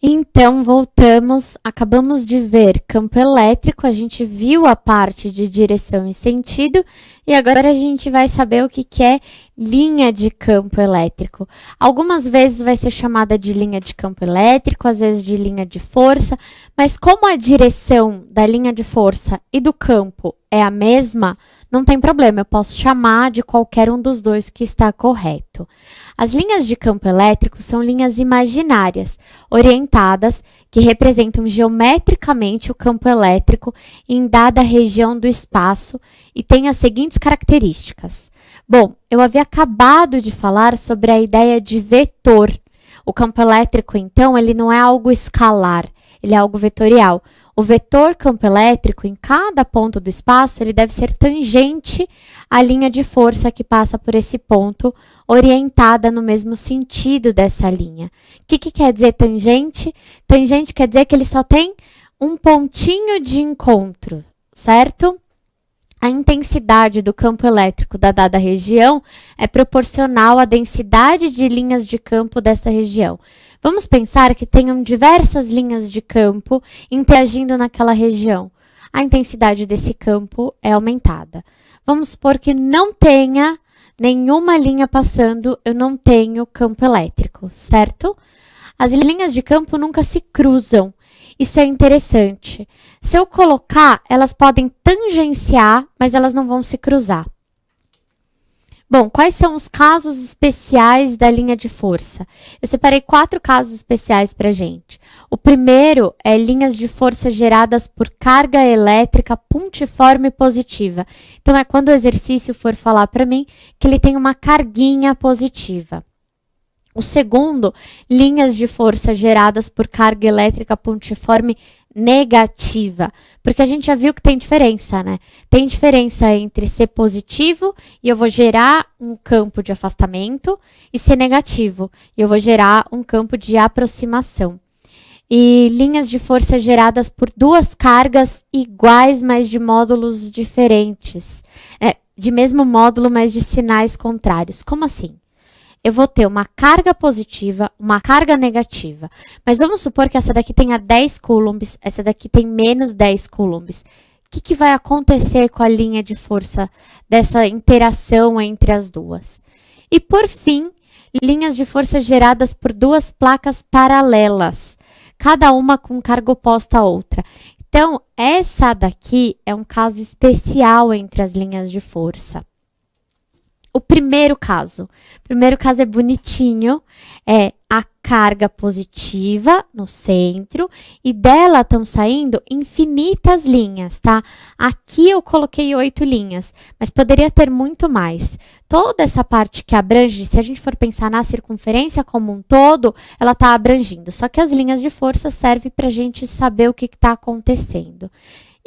Então, voltamos, acabamos de ver campo elétrico, a gente viu a parte de direção e sentido, e agora a gente vai saber o que é linha de campo elétrico. Algumas vezes vai ser chamada de linha de campo elétrico, às vezes de linha de força, mas como a direção da linha de força e do campo é a mesma, não tem problema, eu posso chamar de qualquer um dos dois que está correto. As linhas de campo elétrico são linhas imaginárias, orientadas, que representam geometricamente o campo elétrico em dada região do espaço e têm as seguintes características. Bom, eu havia acabado de falar sobre a ideia de vetor. O campo elétrico, então, ele não é algo escalar, ele é algo vetorial. O vetor campo elétrico, em cada ponto do espaço, ele deve ser tangente à linha de força que passa por esse ponto, orientada no mesmo sentido dessa linha. O que quer dizer tangente? Tangente quer dizer que ele só tem um pontinho de encontro, certo? A intensidade do campo elétrico da dada região é proporcional à densidade de linhas de campo dessa região. Vamos pensar que tenham diversas linhas de campo interagindo naquela região. A intensidade desse campo é aumentada. Vamos supor que não tenha nenhuma linha passando, eu não tenho campo elétrico, certo? As linhas de campo nunca se cruzam. Isso é interessante. Se eu colocar, elas podem tangenciar, mas elas não vão se cruzar. Bom, quais são os casos especiais da linha de força? Eu separei 4 casos especiais para a gente. O primeiro é linhas de força geradas por carga elétrica puntiforme positiva. Então, é quando o exercício for falar para mim que ele tem uma carguinha positiva. O segundo, linhas de força geradas por carga elétrica puntiforme negativa, porque a gente já viu que tem diferença, né? Tem diferença entre ser positivo e eu vou gerar um campo de afastamento e ser negativo e eu vou gerar um campo de aproximação. E linhas de força geradas por duas cargas iguais, mas de módulos diferentes. De mesmo módulo, mas de sinais contrários. Como assim? Eu vou ter uma carga positiva, uma carga negativa. Mas vamos supor que essa daqui tenha 10 coulombs, essa daqui tem menos 10 coulombs. O que vai acontecer com a linha de força dessa interação entre as duas? E, por fim, linhas de força geradas por duas placas paralelas, cada uma com carga oposta à outra. Então, essa daqui é um caso especial entre as linhas de força. O primeiro caso é bonitinho, é a carga positiva no centro e dela estão saindo infinitas linhas, tá? Aqui eu coloquei 8 linhas, mas poderia ter muito mais. Toda essa parte que abrange, se a gente for pensar na circunferência como um todo, ela está abrangindo. Só que as linhas de força servem para a gente saber o que está acontecendo.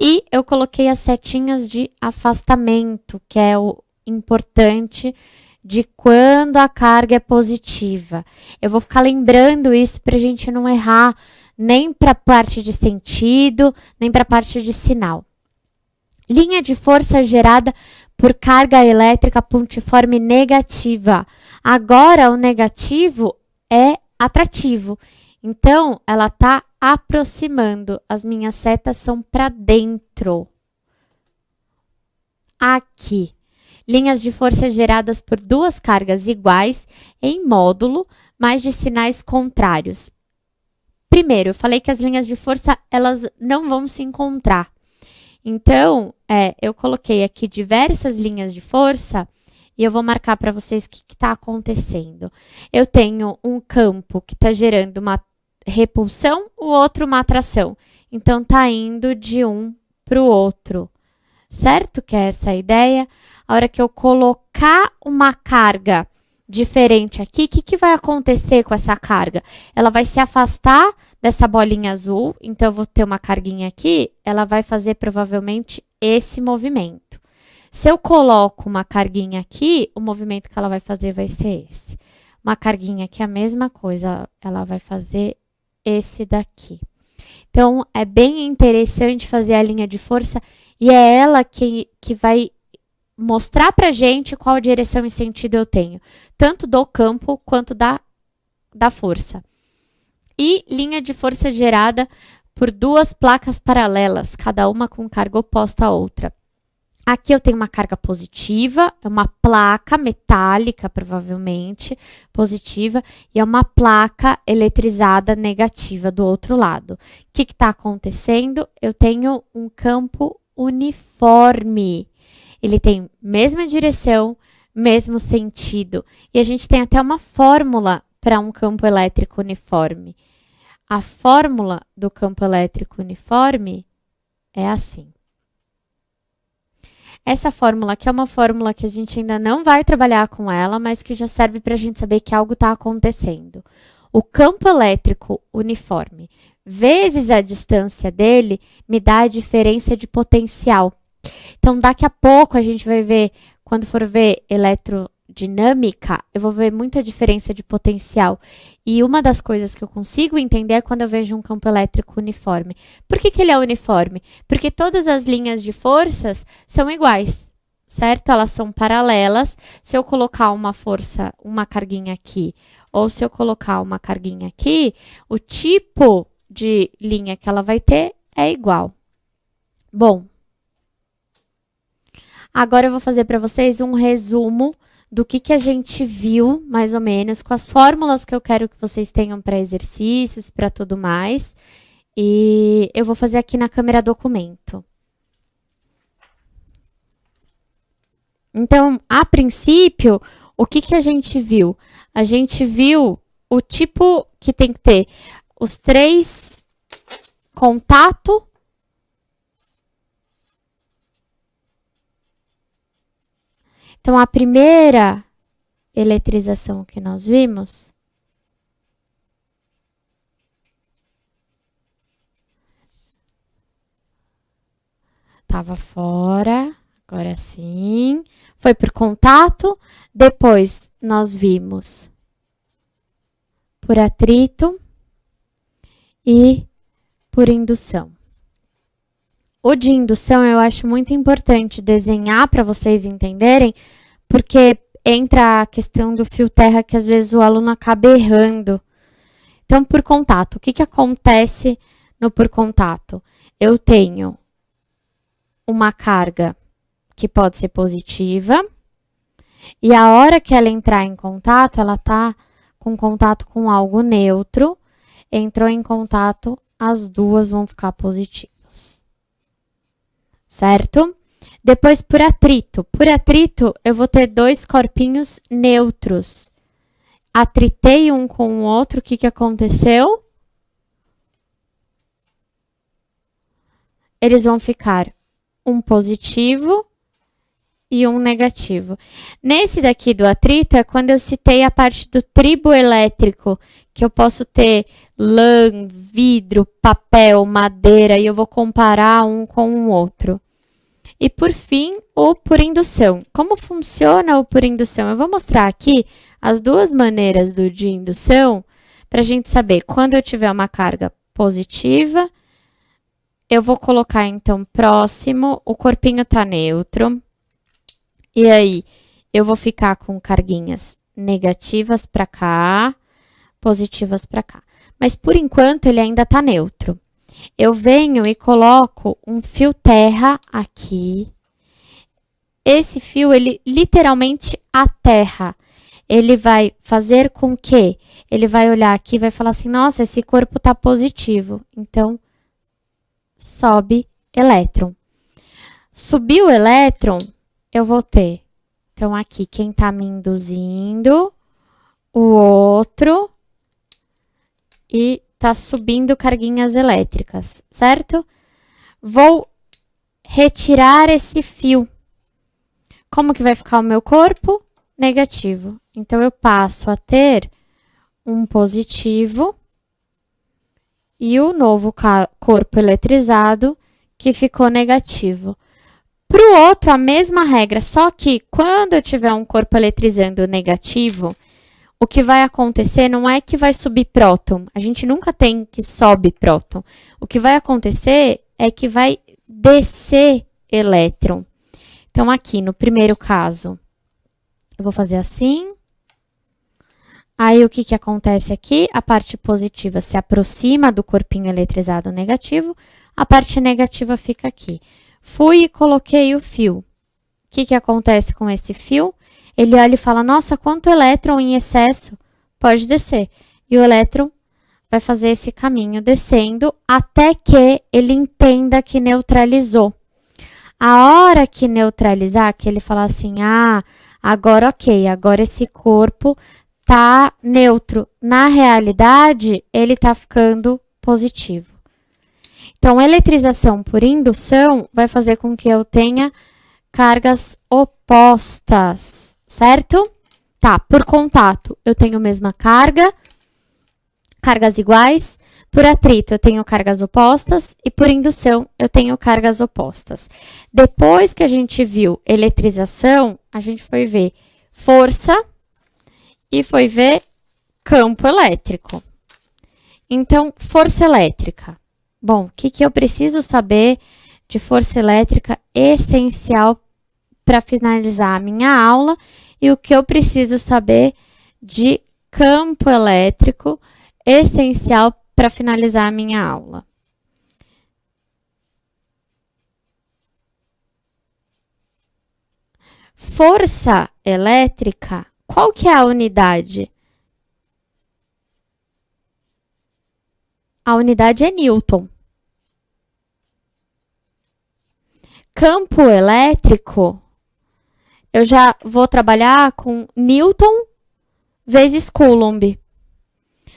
E eu coloquei as setinhas de afastamento, que é o importante de quando a carga é positiva. Eu vou ficar lembrando isso para a gente não errar nem para a parte de sentido, nem para a parte de sinal. Linha de força gerada por carga elétrica puntiforme negativa. Agora, o negativo é atrativo. Então, ela está aproximando. As minhas setas são para dentro. Aqui. Linhas de força geradas por duas cargas iguais em módulo, mas de sinais contrários. Primeiro, eu falei que as linhas de força elas não vão se encontrar. Então, eu coloquei aqui diversas linhas de força e eu vou marcar para vocês o que está acontecendo. Eu tenho um campo que está gerando uma repulsão, o outro uma atração. Então, está indo de um para o outro. Certo que é essa a ideia? A hora que eu colocar uma carga diferente aqui, o que vai acontecer com essa carga? Ela vai se afastar dessa bolinha azul, então eu vou ter uma carguinha aqui, ela vai fazer provavelmente esse movimento. Se eu coloco uma carguinha aqui, o movimento que ela vai fazer vai ser esse. Uma carguinha aqui, a mesma coisa, ela vai fazer esse daqui. Então, é bem interessante fazer a linha de força e é ela que vai mostrar pra gente qual direção e sentido eu tenho, tanto do campo quanto da força. E linha de força gerada por duas placas paralelas, cada uma com carga oposta à outra. Aqui eu tenho uma carga positiva, é uma placa metálica, provavelmente, positiva, e é uma placa eletrizada negativa do outro lado. O que está acontecendo? Eu tenho um campo uniforme. Ele tem mesma direção, mesmo sentido. E a gente tem até uma fórmula para um campo elétrico uniforme. A fórmula do campo elétrico uniforme é assim. Essa fórmula aqui é uma fórmula que a gente ainda não vai trabalhar com ela, mas que já serve para a gente saber que algo está acontecendo. O campo elétrico uniforme vezes a distância dele me dá a diferença de potencial. Então, daqui a pouco a gente vai ver, quando for ver eletrodinâmica, eu vou ver muita diferença de potencial. E uma das coisas que eu consigo entender é quando eu vejo um campo elétrico uniforme. Por que ele é uniforme? Porque todas as linhas de forças são iguais, certo? Elas são paralelas. Se eu colocar uma força, uma carguinha aqui, ou se eu colocar uma carguinha aqui, o tipo de linha que ela vai ter é igual. Bom, agora eu vou fazer para vocês um resumo do que a gente viu, mais ou menos, com as fórmulas que eu quero que vocês tenham para exercícios, para tudo mais. E eu vou fazer aqui na câmera documento. Então, a princípio, o que a gente viu? A gente viu o tipo que tem que ter os 3 contato. Então, a primeira eletrização que nós vimos estava fora, agora sim, foi por contato. Depois, nós vimos por atrito e por indução. O de indução eu acho muito importante desenhar para vocês entenderem, porque entra a questão do fio terra que às vezes o aluno acaba errando. Então, por contato, o que acontece no por contato? Eu tenho uma carga que pode ser positiva, e a hora que ela entrar em contato, ela está com contato com algo neutro, entrou em contato, as duas vão ficar positivas. Certo? Depois, por atrito. Por atrito, eu vou ter 2 corpinhos neutros. Atritei um com o outro, o que aconteceu? Eles vão ficar um positivo e um negativo. Nesse daqui do atrito, é quando eu citei a parte do tribo elétrico, que eu posso ter lã, vidro, papel, madeira, e eu vou comparar um com o outro. E, por fim, o por indução. Como funciona o por indução? Eu vou mostrar aqui as 2 maneiras do de indução, para a gente saber, quando eu tiver uma carga positiva, eu vou colocar, então, próximo, o corpinho está neutro, e aí eu vou ficar com carguinhas negativas para cá, positivas para cá. Mas, por enquanto, ele ainda está neutro. Eu venho e coloco um fio terra aqui. Esse fio, ele literalmente aterra. Ele vai fazer com que ele vai olhar aqui e vai falar assim, nossa, esse corpo está positivo. Então, sobe elétron. Subiu o elétron, eu vou ter. Então, aqui, quem está me induzindo, o outro e está subindo carguinhas elétricas, certo? Vou retirar esse fio. Como que vai ficar o meu corpo? Negativo. Então, eu passo a ter um positivo e o novo corpo eletrizado que ficou negativo. Para o outro, a mesma regra, só que quando eu tiver um corpo eletrizando negativo, o que vai acontecer não é que vai subir próton. A gente nunca tem que sobe próton. O que vai acontecer é que vai descer elétron. Então, aqui no primeiro caso, eu vou fazer assim. Aí, o que que acontece aqui? A parte positiva se aproxima do corpinho eletrizado negativo, a parte negativa fica aqui. Fui e coloquei o fio. O que que acontece com esse fio? Ele olha e fala, nossa, quanto elétron em excesso pode descer. E o elétron vai fazer esse caminho descendo até que ele entenda que neutralizou. A hora que neutralizar, que ele falar assim, ah, agora ok, agora esse corpo tá neutro. Na realidade, ele tá ficando positivo. Então, eletrização por indução vai fazer com que eu tenha cargas opostas, certo? Tá, por contato, eu tenho a mesma carga, cargas iguais. Por atrito, eu tenho cargas opostas. E por indução, eu tenho cargas opostas. Depois que a gente viu eletrização, a gente foi ver força e foi ver campo elétrico. Então, força elétrica. Bom, o que eu preciso saber de força elétrica essencial para finalizar a minha aula e o que eu preciso saber de campo elétrico essencial para finalizar a minha aula. Força elétrica, qual que é a unidade? A unidade é Newton. Campo elétrico, eu já vou trabalhar com Newton vezes Coulomb.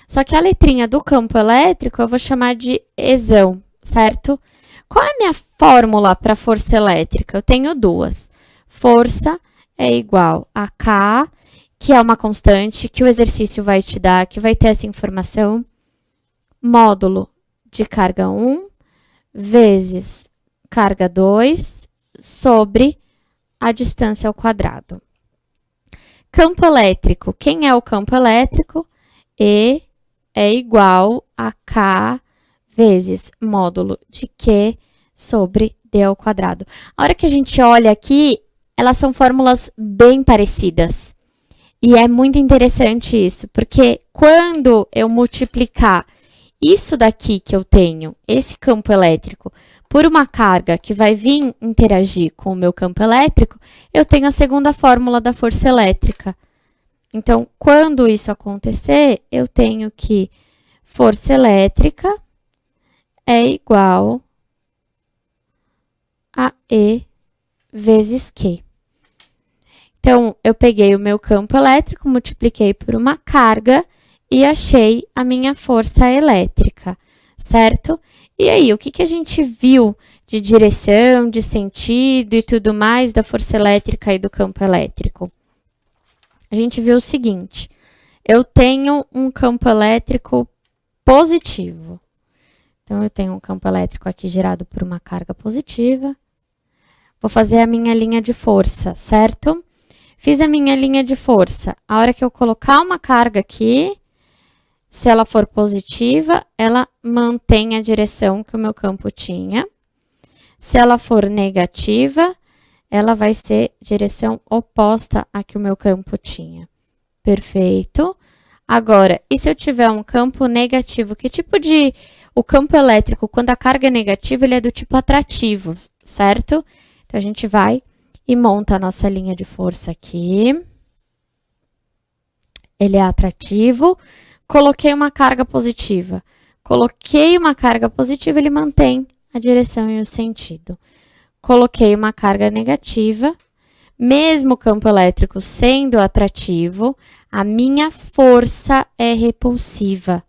Só que a letrinha do campo elétrico eu vou chamar de esão, certo? Qual é a minha fórmula para força elétrica? Eu tenho duas. Força é igual a K, que é uma constante que o exercício vai te dar, que vai ter essa informação, módulo de carga 1 vezes carga 2 sobre a distância ao quadrado. Campo elétrico. Quem é o campo elétrico? E é igual a K vezes módulo de Q sobre D ao quadrado. A hora que a gente olha aqui, elas são fórmulas bem parecidas. E é muito interessante isso, porque quando eu multiplicar isso daqui que eu tenho, esse campo elétrico, por uma carga que vai vir interagir com o meu campo elétrico, eu tenho a segunda fórmula da força elétrica. Então, quando isso acontecer, eu tenho que força elétrica é igual a E vezes Q. Então, eu peguei o meu campo elétrico, multipliquei por uma carga e achei a minha força elétrica, certo? E aí, o que a gente viu de direção, de sentido e tudo mais da força elétrica e do campo elétrico? A gente viu o seguinte, eu tenho um campo elétrico positivo. Então, eu tenho um campo elétrico aqui gerado por uma carga positiva. Vou fazer a minha linha de força, certo? Fiz a minha linha de força. A hora que eu colocar uma carga aqui, se ela for positiva, ela mantém a direção que o meu campo tinha. Se ela for negativa, ela vai ser direção oposta à que o meu campo tinha. Perfeito. Agora, e se eu tiver um campo negativo? Que tipo de... O campo elétrico, quando a carga é negativa, ele é do tipo atrativo, certo? Então, a gente vai e monta a nossa linha de força aqui. Ele é atrativo. Coloquei uma carga positiva. Coloquei uma carga positiva, ele mantém a direção e o sentido. Coloquei uma carga negativa, mesmo o campo elétrico sendo atrativo, a minha força é repulsiva,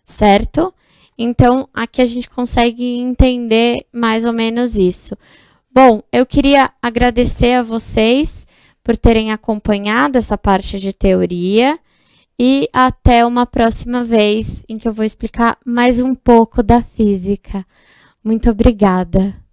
certo? Então, aqui a gente consegue entender mais ou menos isso. Bom, eu queria agradecer a vocês por terem acompanhado essa parte de teoria e até uma próxima vez em que eu vou explicar mais um pouco da física. Muito obrigada!